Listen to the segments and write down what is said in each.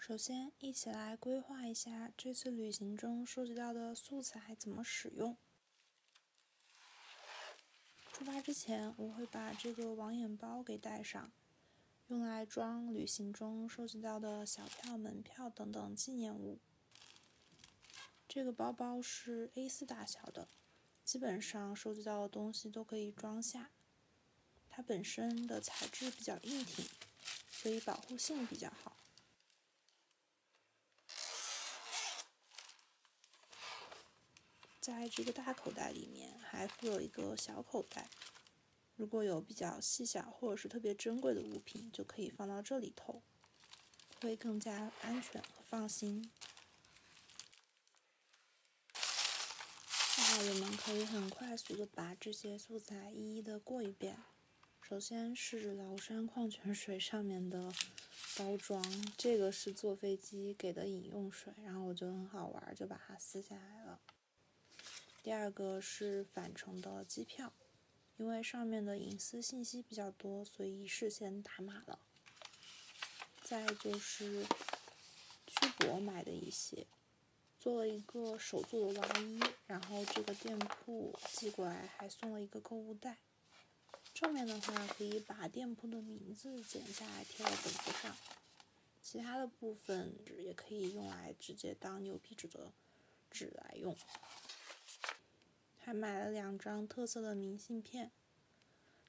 首先，一起来规划一下这次旅行中收集到的素材怎么使用。出发之前，我会把这个网眼包给带上，用来装旅行中收集到的小票、门票等等纪念物。这个包包是 A4 大小的，基本上收集到的东西都可以装下。它本身的材质比较硬挺，所以保护性比较好。在这个大口袋里面还附有一个小口袋，如果有比较细小或者是特别珍贵的物品，就可以放到这里头，会更加安全和放心。那我们可以很快速的把这些素材一一的过一遍。首先是崂山矿泉水上面的包装，这个是坐飞机给的饮用水，然后我觉得很好玩，就把它撕下来了。第二个是返程的机票，因为上面的隐私信息比较多，所以事先打码了。再就是曲博买的一些，做了一个手做的袜衣，然后这个店铺寄过来还送了一个购物袋。正面的话可以把店铺的名字剪下来贴在本子上，其他的部分也可以用来直接当牛皮纸的纸来用。还买了2张特色的明信片，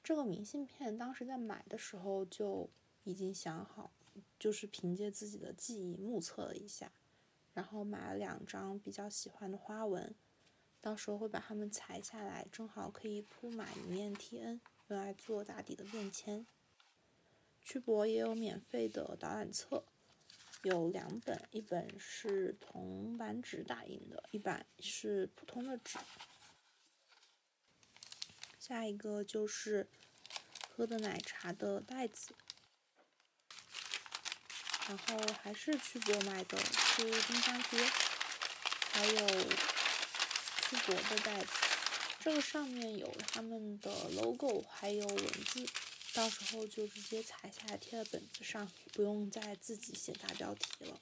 这个明信片当时在买的时候就已经想好，就是凭借自己的记忆目测了一下，然后买了2张比较喜欢的花纹，到时候会把它们裁下来，正好可以铺满一面 TN， 用来做打底的便签。曲博也有免费的导览册，有2本，一本是铜版纸打印的，一版是普通的纸。下一个就是喝的奶茶的袋子，然后还是曲博买的，是冰箱贴，还有曲博的袋子，这个上面有他们的 logo 还有文字，到时候就直接裁下来贴在本子上，不用再自己写大标题了。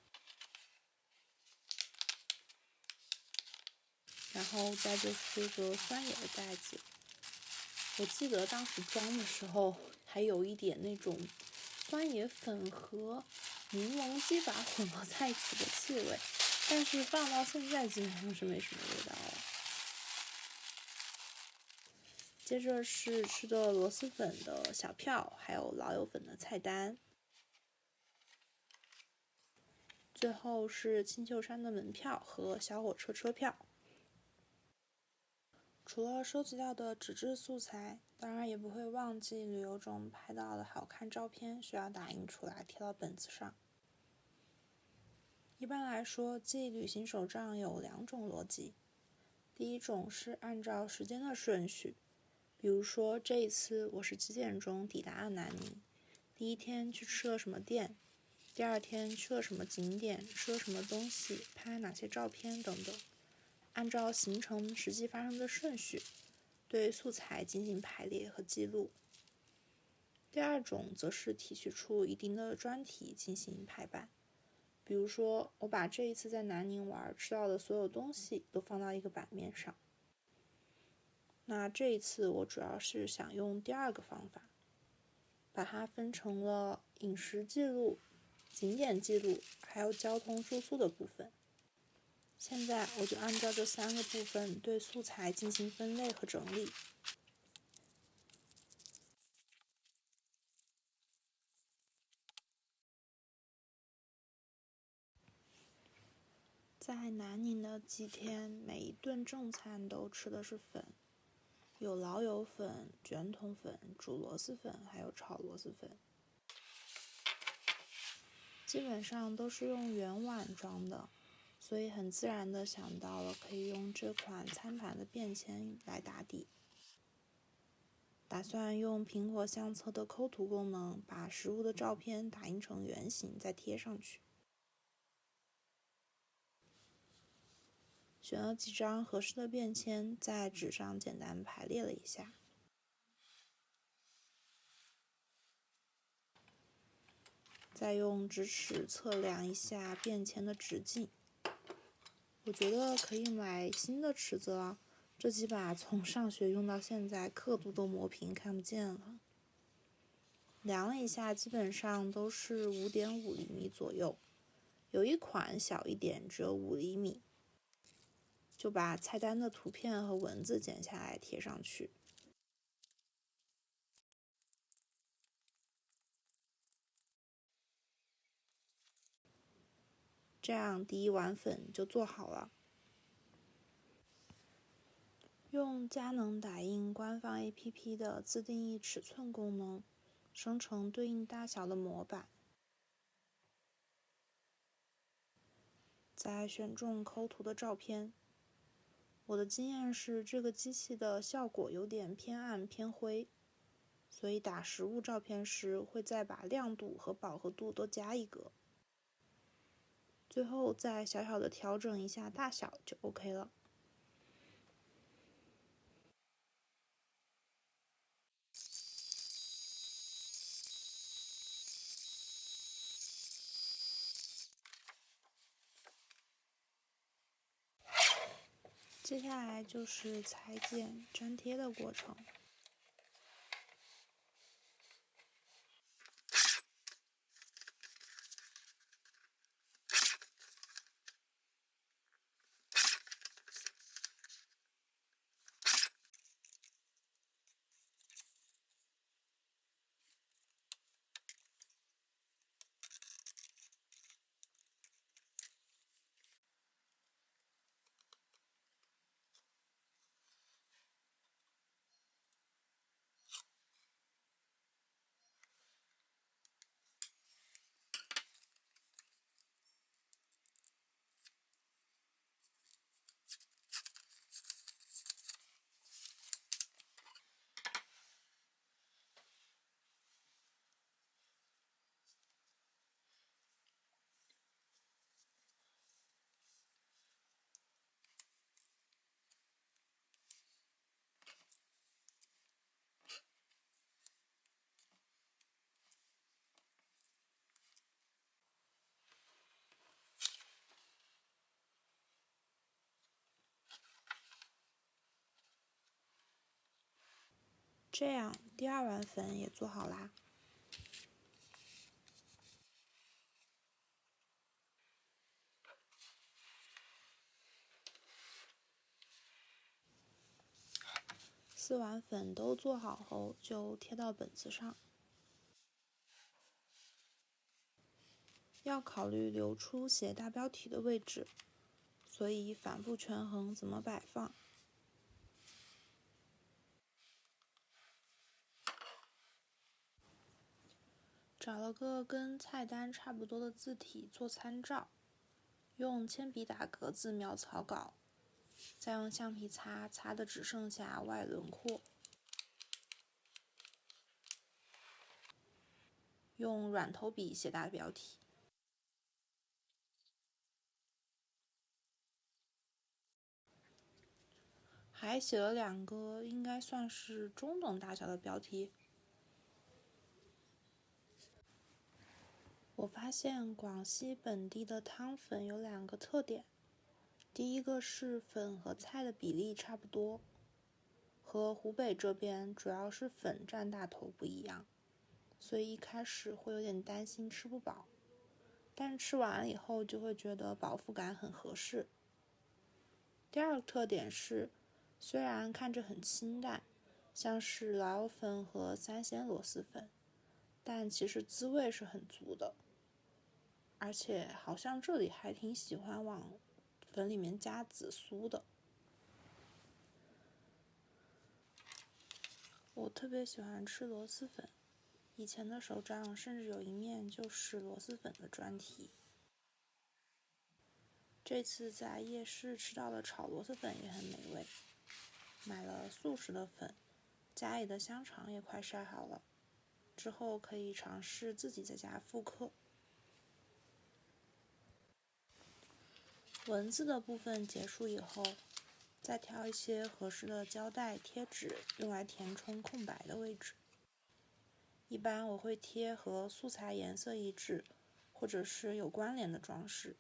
然后再就是这个酸野的袋子，我记得当时装的时候还有一点那种酸野粉和柠檬鸡爪混合在一起的气味，但是放到现在基本上是没什么味道了。接着是吃的螺蛳粉的小票，还有老友粉的菜单。最后是青秀山的门票和小火车车票。除了收集到的纸质素材，当然也不会忘记旅游中拍到的好看照片，需要打印出来贴到本子上。一般来说，记旅行手账有2种逻辑。第一种是按照时间的顺序，比如说这一次我是几点钟抵达了南宁，第一天去吃了什么店，第2天去了什么景点，吃了什么东西，拍哪些照片等等，按照行程实际发生的顺序，对素材进行排列和记录。第2种则是提取出一定的专题进行排版，比如说我把这一次在南宁玩吃到的所有东西都放到一个版面上。那这一次我主要是想用第2个方法，把它分成了饮食记录、景点记录还有交通住宿的部分。现在我就按照这3个部分对素材进行分类和整理。在南宁的几天，每一顿正餐都吃的是粉，有老友粉、卷筒粉、煮螺蛳粉，还有炒螺蛳粉。基本上都是用圆碗装的，所以很自然的想到了可以用这款餐盘的便签来打底。打算用苹果相册的抠图功能，把食物的照片打印成圆形再贴上去。选了几张合适的便签，在纸上简单排列了一下。再用直尺测量一下便签的直径。我觉得可以买新的尺子了，这几把从上学用到现在，刻度都磨平看不见了。量了一下，基本上都是5.5厘米左右，有一款小一点，只有5厘米。就把菜单的图片和文字剪下来贴上去。这样第一碗粉就做好了。用佳能打印官方 APP 的自定义尺寸功能，生成对应大小的模板，再选中抠图的照片。我的经验是，这个机器的效果有点偏暗偏灰，所以打实物照片时会再把亮度和饱和度都加一格。最后再小小的调整一下大小就 OK 了。接下来就是裁剪、粘贴的过程。这样，第二碗粉也做好啦。4碗粉都做好后，就贴到本子上。要考虑留出写大标题的位置，所以反复权衡怎么摆放。找了个跟菜单差不多的字体做参照，用铅笔打格子描草稿，再用橡皮擦擦的只剩下外轮廓，用软头笔写大标题。还写了2个应该算是中等大小的标题。我发现广西本地的汤粉有2个特点，第一个是粉和菜的比例差不多，和湖北这边主要是粉占大头不一样，所以一开始会有点担心吃不饱，但是吃完了以后就会觉得饱腹感很合适。第二个特点是，虽然看着很清淡，像是老友粉和3鲜螺蛳粉，但其实滋味是很足的。而且好像这里还挺喜欢往粉里面加紫苏的。我特别喜欢吃螺蛳粉，以前的手账甚至有一面就是螺蛳粉的专题。这次在夜市吃到的炒螺蛳粉也很美味，买了素食的粉，家里的香肠也快晒好了，之后可以尝试自己在家复刻。文字的部分结束以后，再挑一些合适的胶带、贴纸，用来填充空白的位置。一般我会贴和素材颜色一致或者是有关联的装饰，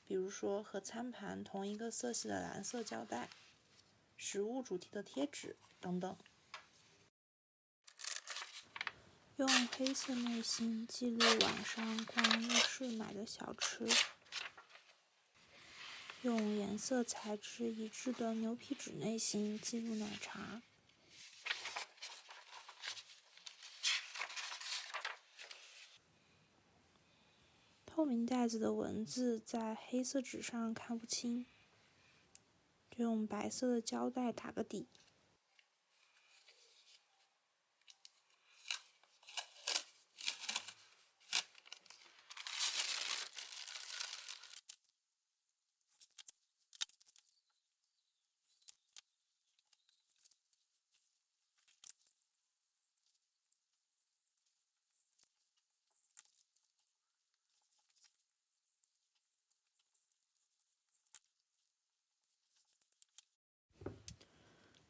比如说和餐盘同一个色系的蓝色胶带、食物主题的贴纸等等。用黑色内心记录晚上逛夜市买的小吃，用颜色材质一致的牛皮纸内心记录奶茶。透明袋子的文字在黑色纸上看不清，就用白色的胶带打个底。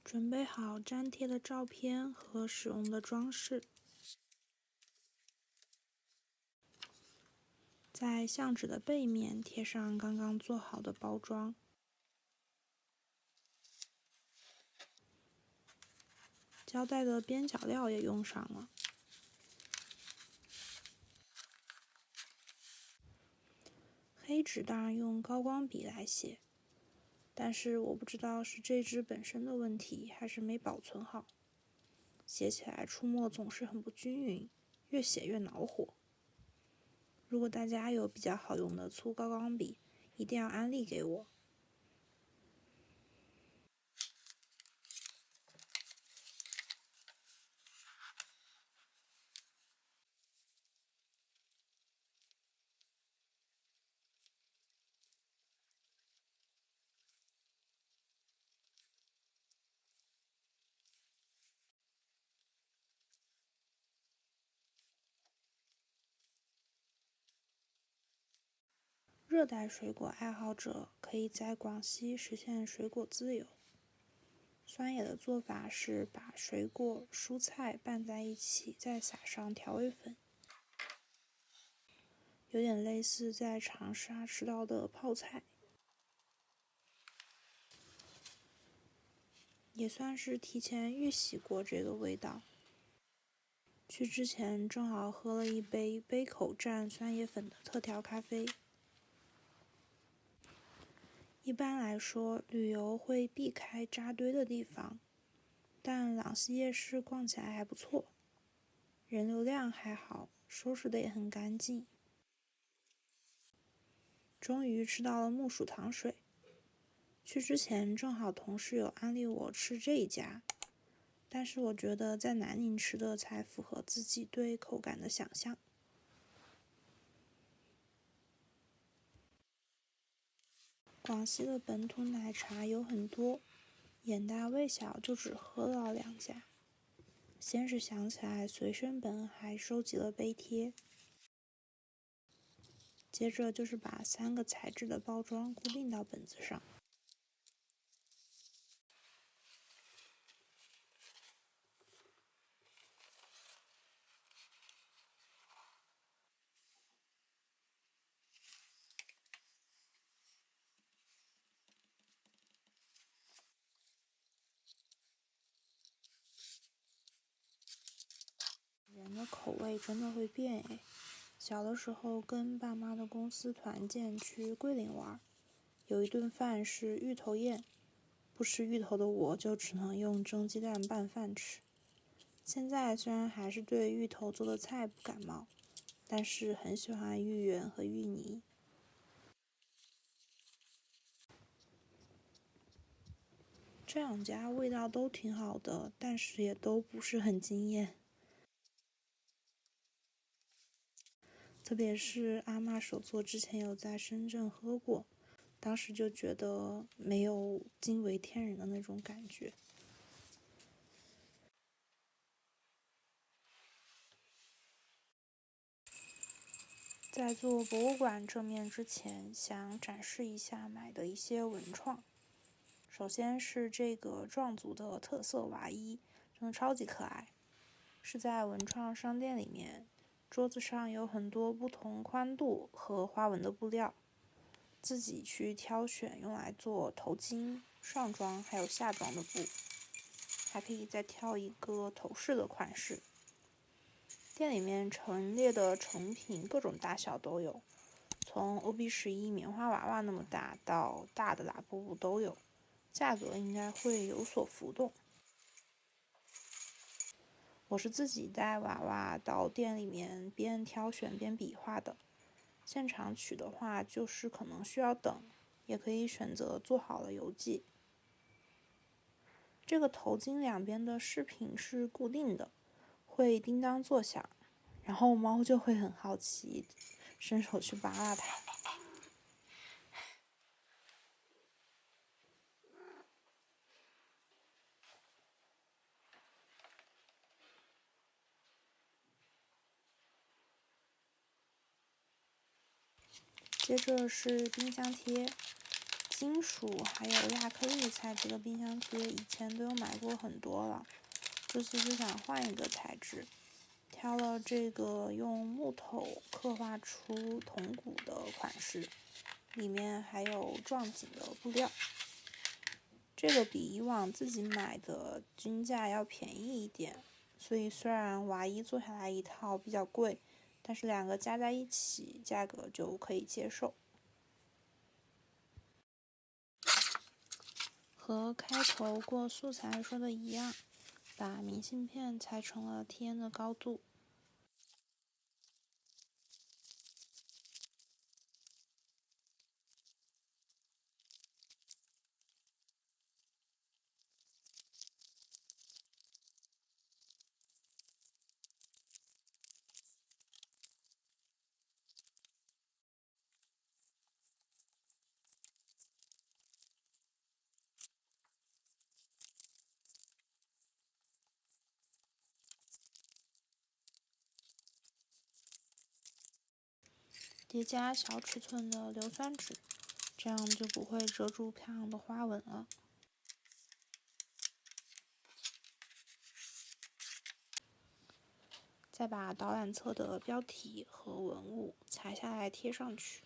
准备好粘贴的照片和使用的装饰，在相纸的背面贴上刚刚做好的包装。胶带的边角料也用上了。黑纸当然用高光笔来写，但是我不知道是这支本身的问题，还是没保存好。写起来出墨总是很不均匀，越写越恼火。如果大家有比较好用的粗高光笔，一定要安利给我。热带水果爱好者可以在广西实现水果自由。酸野的做法是把水果、蔬菜拌在一起，再撒上调味粉，有点类似在长沙吃到的泡菜，也算是提前预习过这个味道。去之前正好喝了一杯杯口蘸酸野粉的特调咖啡。一般来说，旅游会避开扎堆的地方，但朗西夜市逛起来还不错，人流量还好，收拾得也很干净。终于吃到了木薯糖水，去之前正好同事有安利我吃这一家，但是我觉得在南宁吃的才符合自己对口感的想象。广西的本土奶茶有很多，眼大胃小就只喝了2家。先是想起来随身本还收集了杯贴，接着就是把3个材质的包装固定到本子上。人的口味真的会变诶。小的时候跟爸妈的公司团建去桂林玩，有一顿饭是芋头宴，不吃芋头的我就只能用蒸鸡蛋拌饭吃。现在虽然还是对芋头做的菜不感冒，但是很喜欢芋圆和芋泥。这2家味道都挺好的，但是也都不是很惊艳。特别是阿嬷手作之前有在深圳喝过，当时就觉得没有惊为天人的那种感觉。在做博物馆正面之前，想展示一下买的一些文创。首先是这个壮族的特色娃衣，真的超级可爱。是在文创商店里面，桌子上有很多不同宽度和花纹的布料，自己去挑选用来做头巾、上装还有下装的布，还可以再挑一个头饰的款式。店里面陈列的成品各种大小都有，从 OB11 棉花娃娃那么大到大的拉布布都有，价格应该会有所浮动。我是自己带娃娃到店里面边挑选边比划的，现场取的话就是可能需要等，也可以选择做好了邮寄。这个头巾两边的饰品是固定的，会叮当作响，然后猫就会很好奇，伸手去扒拉它。接着是冰箱贴，金属还有亚克力材质的冰箱贴，以前都有买过很多了，这次就想换一个材质，挑了这个用木头刻画出铜鼓的款式，里面还有撞锦的布料。这个比以往自己买的均价要便宜一点，所以虽然娃衣做下来一套比较贵，但是两个加在一起价格就可以接受。和开头过素材说的一样，把明信片裁成了贴的高度。叠加小尺寸的硫酸纸，这样就不会遮住漂亮的花纹了。再把导览册的标题和文物裁下来贴上去。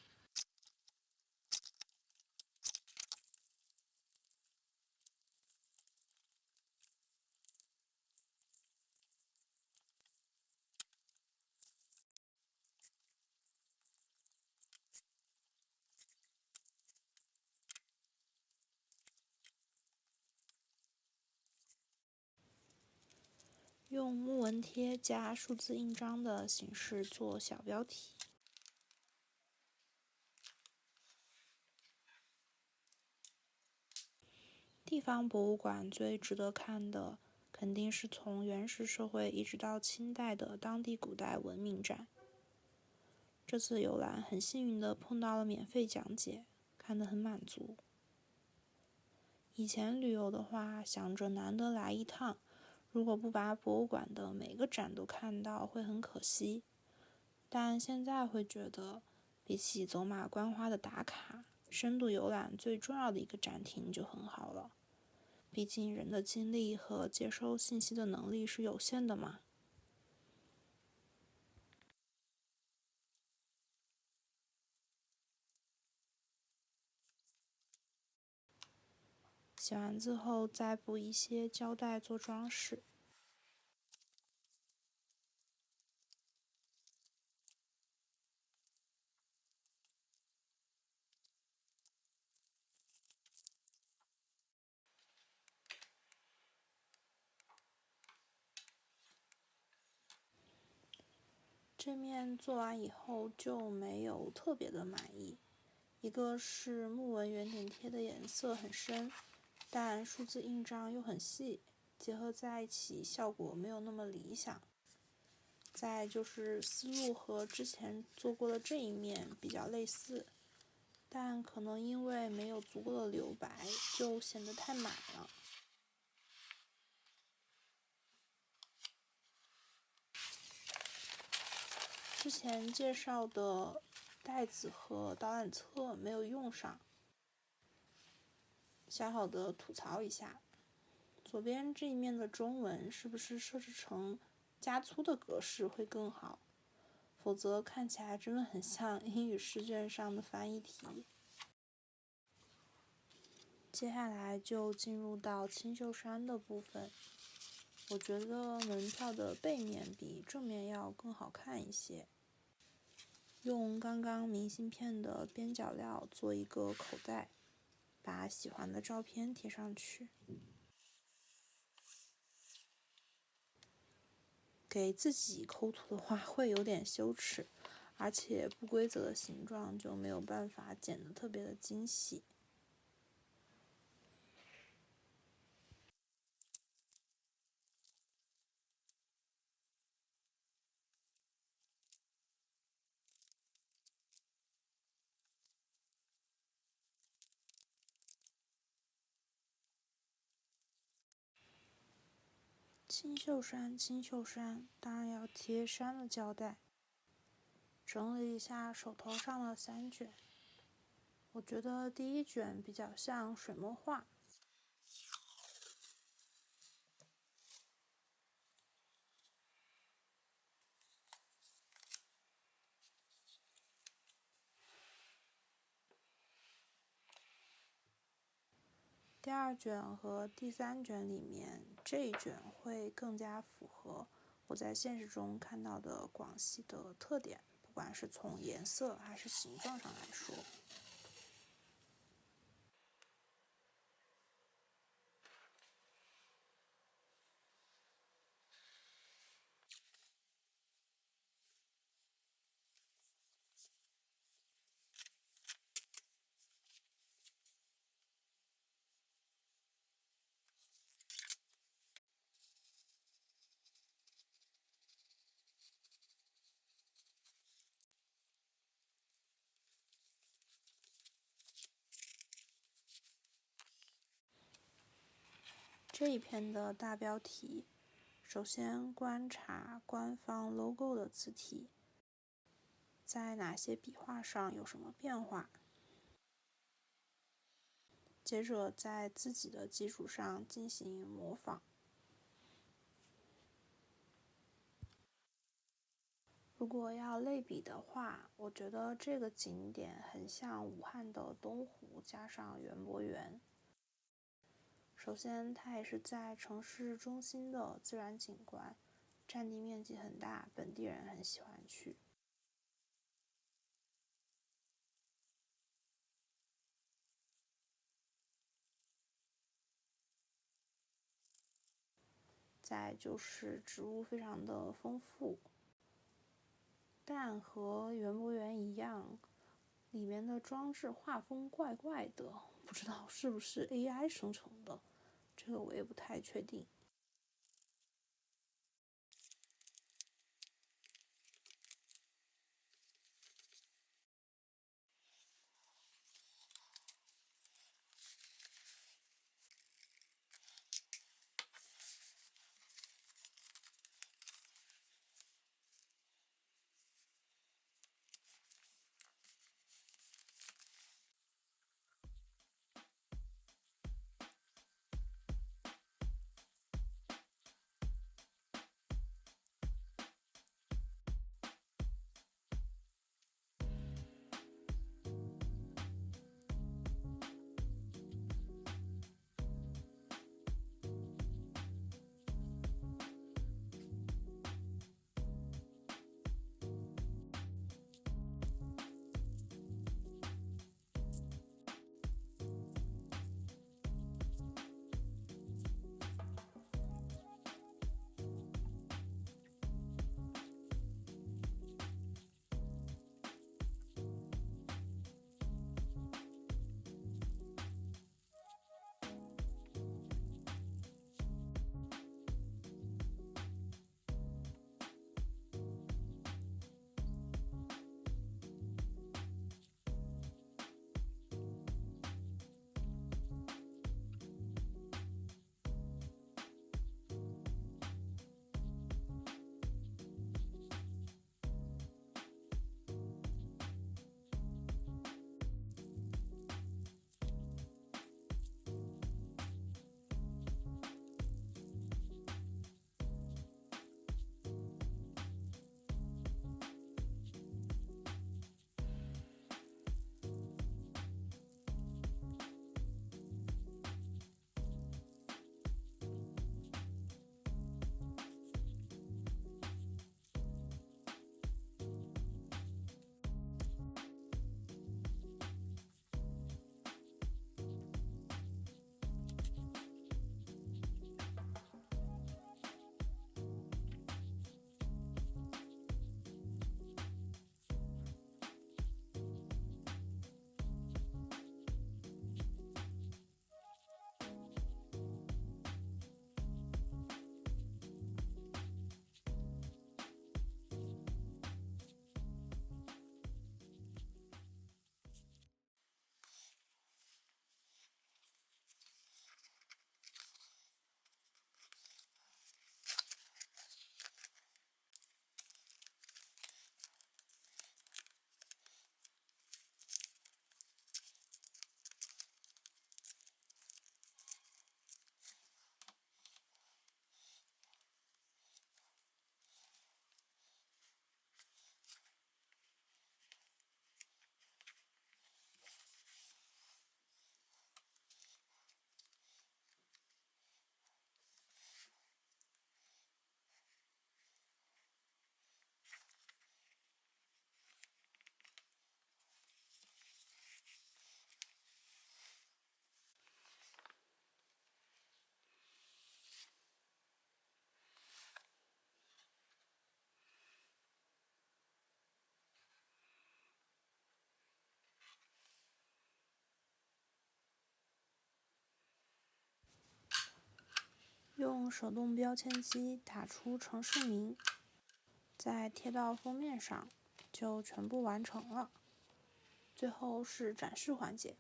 用木纹贴加数字印章的形式做小标题。地方博物馆最值得看的，肯定是从原始社会一直到清代的当地古代文明展。这次游览很幸运地碰到了免费讲解，看得很满足。以前旅游的话，想着难得来一趟，如果不把博物馆的每个展都看到，会很可惜。但现在会觉得，比起走马观花的打卡，深度游览最重要的一个展厅就很好了。毕竟人的精力和接收信息的能力是有限的嘛。写完字后再补一些胶带做装饰。这面做完以后就没有特别的满意，一个是木纹圆点贴的颜色很深，但数字印章又很细，结合在一起效果没有那么理想。再就是思路和之前做过的这一面比较类似，但可能因为没有足够的留白，就显得太满了。之前介绍的袋子和导览册没有用上，小小的吐槽一下。左边这一面的中文是不是设置成加粗的格式会更好，否则看起来真的很像英语试卷上的翻译题。接下来就进入到清秀衫的部分，我觉得门票的背面比正面要更好看一些。用刚刚明信片的边角料做一个口袋，把喜欢的照片贴上去。给自己抠图的话会有点羞耻，而且不规则的形状就没有办法剪得特别的精细。清秀衫，当然要贴衫的胶带。整理一下手头上的3卷，我觉得第一卷比较像水墨画，第2卷和第3卷里面这一卷会更加符合我在现实中看到的广西的特点，不管是从颜色还是形状上来说。这一篇的大标题，首先观察官方 logo 的字体，在哪些笔画上有什么变化，接着在自己的基础上进行模仿。如果要类比的话，我觉得这个景点很像武汉的东湖加上园博园。首先，它也是在城市中心的自然景观，占地面积很大，本地人很喜欢去。再就是植物非常的丰富，但和园博园一样，里面的装置画风怪怪的，不知道是不是 AI 生成的，这个我也不太确定。用手动标签机打出城市名，再贴到封面上，就全部完成了。最后是展示环节，